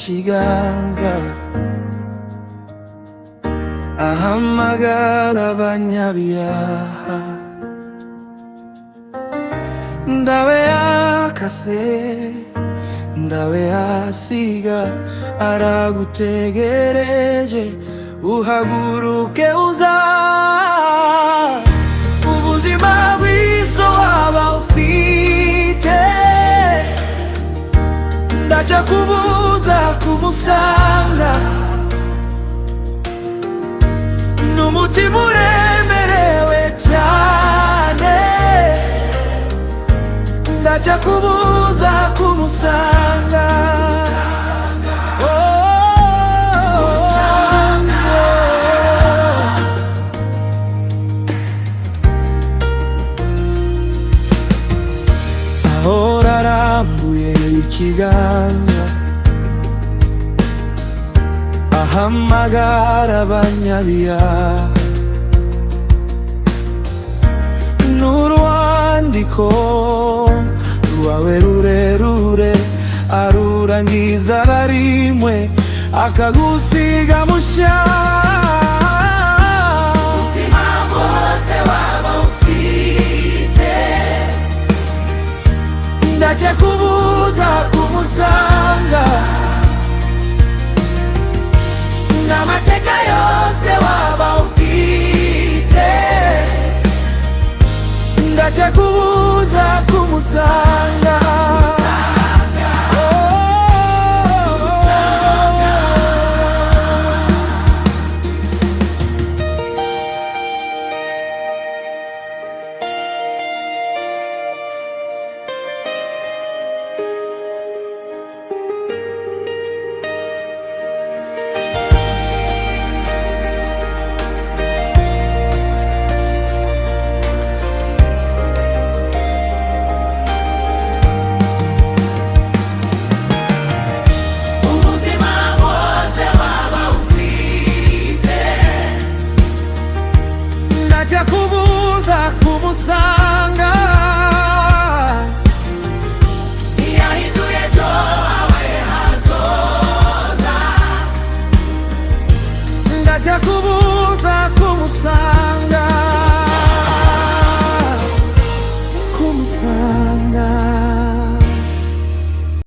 ikiganza ahamagara abanyabyaha. Ndabe yakase, ndabe yasiga, aragutegereje, uhaguruke uza. Ubuzima bwiza waba ufite, ndaja kubuza kumusanga. N'umutima uremerewe cyane, ndaja kubuza kumusanga. Ahora arambuye ikiganza ahamagara abanyabyaha. N'urwandiko rwawe rurerure arurangiza rimwe, akagusiga mushya. Ubuzima bwose waba ufite, ndaje kubuza kumusanga. N'amateka yose waba ufite, ndaje kubuza kumusanga.